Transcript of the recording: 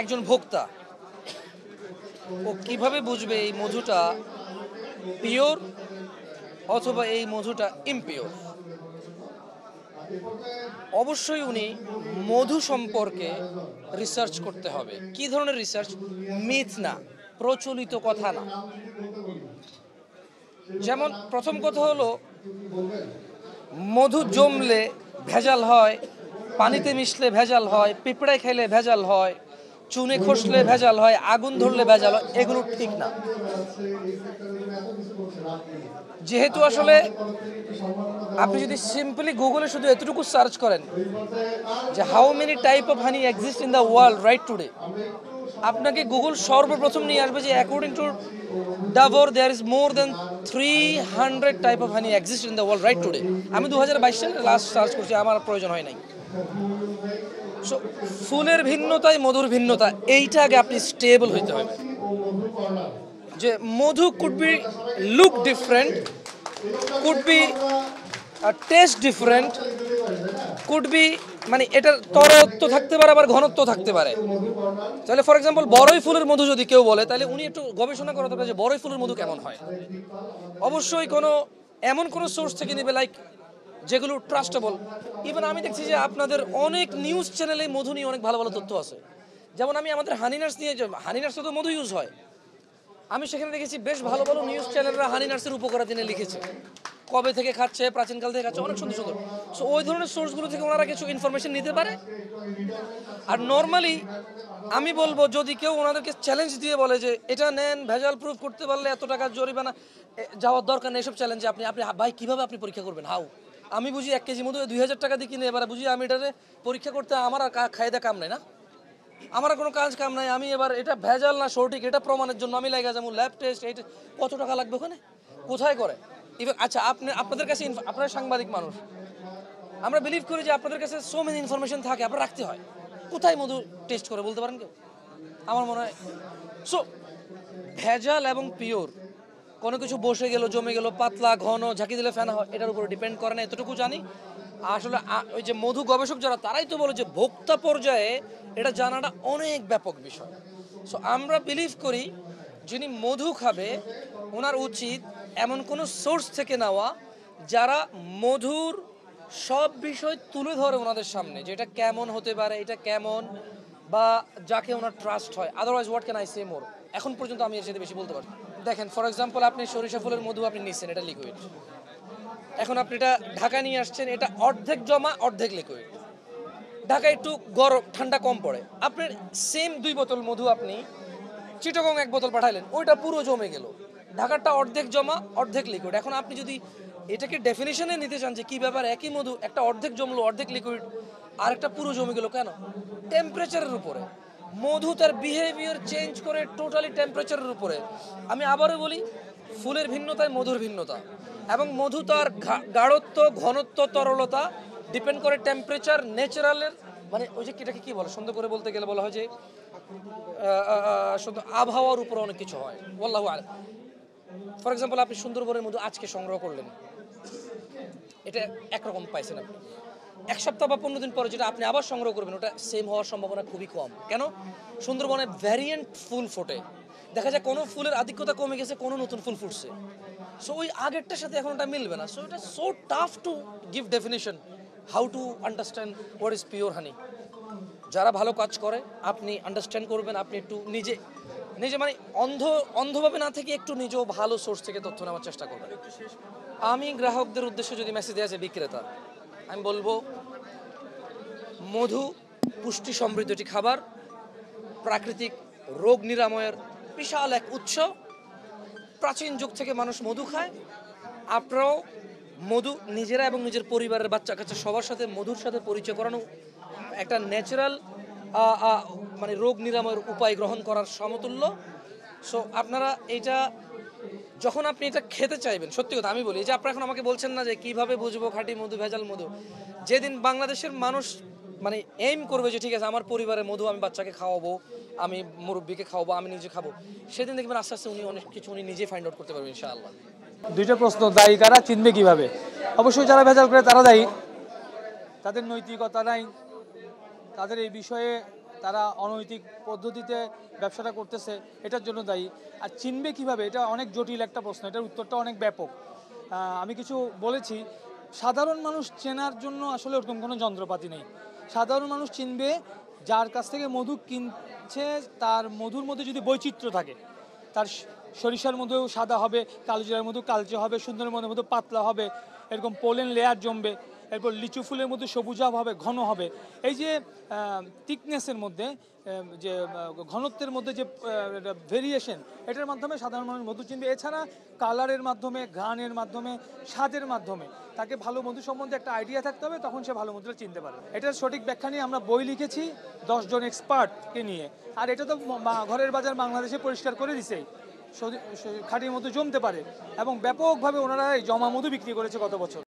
একজন ভোক্তা ও কিভাবে বুঝবে এই মধুটা পিওর অথবা এই মধুটা ইমপিওর? অবশ্যই উনি মধু সম্পর্কে রিসার্চ করতে হবে। কি ধরনের রিসার্চ? মিথ না, প্রচলিত কথা না। যেমন প্রথম কথা হলো, মধু জমলে ভেজাল হয়, পানিতে মিশলে ভেজাল হয়, পিঁপড়ায় খেলে ভেজাল হয়, চুনে খসলে ভেজাল হয়, আগুন ধরলে ভেজাল হয়, এগুলো ঠিক না। যেহেতু আসলে আপনি যদি সিম্পলি গুগলে শুধু এতটুকু সার্চ করেন যে how many type of honey exist in the world right today, আপনাকে গুগল সর্বপ্রথম নিয়ে আসবে যে according to Dabur there is more than 300 type of honey exist in the world right today. আমি 2022 সালে লাস্ট সার্চ করছি, আমার প্রয়োজন হয় নাই। সো ফুলের ভিন্নতায় মধুর ভিন্নতা, এইটা আগে আপনি স্টেবল হইতে হবে যে মধু could be look different, could be taste different, could be মানে এটার তরত্ব থাকতে পারে, আবার ঘনত্ব থাকতে পারে। তাহলে ফর এক্সাম্পল বড়ই ফুলের মধু যদি কেউ বলে, তাহলে উনি একটু গবেষণা করা দরকার যে বড়ই ফুলের মধু কেমন হয়। অবশ্যই এমন কোনো সোর্স থেকে নেবে লাইক যেগুলো ট্রাস্টেবল। ইভেন আমি দেখছি যে আপনাদের অনেক নিউজ চ্যানেলে মধু নিয়ে অনেক ভালো ভালো তথ্য আছে। যেমন আমি আমাদের হানিনার্স নিয়ে, হানিনার্সে তো মধু ইউজ হয়, আমি সেখানে দেখেছি বেশ ভালো ভালো নিউজ চ্যানেলরা হানিনার্সের উপকারিতা নিয়ে লিখেছে, কবে থেকে খাচ্ছে, প্রাচীনকাল থেকে খাচ্ছে, অনেক সুন্দর সুন্দর। সো ওই ধরনের সোর্সগুলো থেকে ওনারা কিছু ইনফরমেশন নিতে পারে। আর নর্মালি আমি বলবো, যদি কেউ ওনাদেরকে চ্যালেঞ্জ দিয়ে বলে যে এটা নেন, ভেজাল প্রুফ করতে পারলে এত টাকা জরিমানা, যাওয়ার দরকার নেই এসব চ্যালেঞ্জে। আপনি আপনি ভাই কীভাবে আপনি পরীক্ষা করবেন? হাউ? আমি বুঝি 1 কেজি মধু 2000 টাকা দিয়ে কিনে, এবার বুঝি আমি এটাতে পরীক্ষা করতে আমার আর খায়দা কাম নেই না, আমার কোনো কাজ কাম নাই। আমি এবার এটা ভেজাল না সঠিক এটা প্রমাণের জন্য আমি লাগা যাবো ল্যাব টেস্ট, এইটা কত টাকা লাগবে ওখানে, কোথায় করে? ইভেন আচ্ছা, আপনাদের কাছে, আপনারা সাংবাদিক মানুষ, আমরা বিলিভ করি যে আপনাদের কাছে সো মেনি ইনফরমেশন থাকে, আপনার রাখতে হয়। কোথায় মধু টেস্ট করে বলতে পারেন কেউ? আমার মনে হয় সো ভেজাল এবং পিওর কোনো কিছু বসে গেল, জমে গেল, পাতলা ঘন ঝাঁকি দিলে ফেনা হয়, এটার উপর ডিপেন্ড করে না, এতটুকু জানি। আসলে ওই যে মধু গবেষক যারা, তারাই তো বলে যে ভোক্তা পর্যায়ে এটা জানাটা অনেক ব্যাপক বিষয়। সো আমরা বিলিভ করি যিনি মধু খাবে ওনার উচিত এমন কোনো সোর্স থেকে নেওয়া যারা মধুর সব বিষয় তুলে ধরে ওনাদের সামনে, যে এটা কেমন হতে পারে, এটা কেমন, বা যাকে ওনার ট্রাস্ট হয়। Otherwise what can I say more? এখন পর্যন্ত আমি এর সাথে বেশি বলতে পারি। দেখেন ফর এক্সাম্পল, আপনি সরিষা ফুলের মধু আপনি নিচ্ছেন, এটা লিকুইড। এখন আপনি এটা ঢাকা নিয়ে আসছেন, এটা অর্ধেক জমা অর্ধেক লিকুইড। ঢাকায় একটু গরম ঠান্ডা কম পড়ে, আপনার সেম 2 বোতল মধু আপনি চিটাগং 1 বোতল পাঠাইলেন, ওইটা পুরো জমে গেল। ঢাকারটা অর্ধেক জমা অর্ধেক লিকুইড। এখন আপনি যদি এটাকে ডেফিনেশনে নিতে চান যে কী ব্যাপার, একই মধু একটা অর্ধেক জমলো অর্ধেক লিকুইড, আর একটা পুরো জমে গেল কেন? টেম্পারেচারের উপরে। মধু তার বিহেভিয়ার চেঞ্জ করে টোটালি টেম্পারেচারের উপরে। আমি আবারও বলি, ফুলের ভিন্নতায় মধুর ভিন্নতা, এবং মধু তার গাঢ়ত্ব, ঘনত্ব, তরলতা ডিপেন্ড করে টেম্পারেচার, ন্যাচারালের, মানে ওই যে এটাকে কী বলে, সুন্দর করে বলতে গেলে বলা হয় যে শুধু আবহাওয়ার উপর অনেক কিছু হয়। আল্লাহু আলাম। ফর এক্সাম্পল, আপনি সুন্দরবনের মধু আজকে সংগ্রহ করলেন, এটা একরকম পাইছেন আপনি। 1 সপ্তাহ বা 15 দিন পরে যেটা আপনি আবার সংগ্রহ করবেন, ওটা সেম হওয়ার সম্ভাবনা খুবই কম। কেন? সুন্দরবনে ভ্যারিয়েন্ট ফুল ফোটে, দেখা যায় কোনো ফুলের আধিক্যতা কমে গেছে, কোনো নতুন ফুল ফুটছে। সো ওই আগেরটার সাথে এখন ওটা মিলবে না। সো এটা so tough to give definition how to understand what is pure honey. যারা ভালো কাজ করে আপনি আন্ডারস্ট্যান্ড করবেন, আপনি একটু নিজে নিজে মানে অন্ধভাবে না থেকে একটু নিজেও ভালো সোর্স থেকে তথ্য নেওয়ার চেষ্টা করবেন। আমি গ্রাহকদের উদ্দেশ্যে যদি মেসেজ দেওয়া যায়, বিক্রেতা, আমি বলবো মধু পুষ্টি সমৃদ্ধ একটি খাবার, প্রাকৃতিক রোগ নিরাময়ের বিশাল এক উৎস। প্রাচীন যুগ থেকে মানুষ মধু খায়। আপনারাও মধু নিজেরা এবং নিজের পরিবারের বাচ্চা কাচ্চা সবার সাথে মধুর সাথে পরিচয় করানো একটা ন্যাচারাল মানে রোগ নিরাময়ের উপায় গ্রহণ করার সমতুল্য। সো আপনারা এইটা যখন আপনি এটা খেতে চাইবেন, সত্যি কথা আমি বলি, যে আপনারা এখন আমাকে বলছেন না যে কিভাবে বুঝবো খাঁটি মধু ভেজাল মধু। যেদিন বাংলাদেশের মানুষ মানে এইম করবে যে ঠিক আছে আমার পরিবারের মধু আমি বাচ্চাকে খাওয়াবো, আমি মুরব্বীকে খাওয়াবো, আমি নিজে খাবো, সেদিন দেখবেন আস্তে আস্তে উনি অনেক কিছু উনি নিজে ফাইন্ড আউট করতে পারবেন ইনশাআল্লাহ। 2টা প্রশ্ন, দায়ী কারা, চিনবে কিভাবে? অবশ্যই যারা ভেজাল করে তারা দায়ী, তাদের নৈতিকতা নাই, তাদের এই বিষয়ে তারা অনৈতিক পদ্ধতিতে ব্যবসাটা করতেছে, এটার জন্য দায়ী। আর চিনবে কিভাবে, এটা অনেক জটিল একটা প্রশ্ন, এটার উত্তরটা অনেক ব্যাপক। আমি কিছু বলেছি। সাধারণ মানুষ চেনার জন্য আসলে ওরকম কোনো যন্ত্রপাতি নেই। সাধারণ মানুষ চিনবে যার কাছ থেকে মধু কিনছে, তার মধুর মধ্যে যদি বৈচিত্র্য থাকে, তার সরিষার মধ্যেও সাদা হবে, কালোজিরার মধ্যে কালচে হবে, সুন্দরবনের মধ্যে পাতলা হবে, এরকম পোলেন লেয়ার জমবে, এরপর লিচু ফুলের মধ্যে সবুজাভ হবে, ঘন হবে। এই যে থিকনেসের মধ্যে যে ঘনত্বের মধ্যে যে ভেরিয়েশন, এটার মাধ্যমে সাধারণ মানুষ মধু চিনবে। এছাড়া কালারের মাধ্যমে, ঘ্রাণের মাধ্যমে, স্বাদের মাধ্যমে তাকে ভালো মধু সম্বন্ধে একটা আইডিয়া থাকতে হবে, তখন সে ভালো মধুটা চিনতে পারবে। এটার সঠিক ব্যাখ্যা নিয়ে আমরা বই লিখেছি 10 জন এক্সপার্টকে নিয়ে। আর এটা তো ঘরের বাজার বাংলাদেশে পরিষ্কার করে দিছে, খাঁটি মধু জমতে পারে এবং ব্যাপকভাবে ওনারা এই জমা মধু বিক্রি করেছে গত বছর।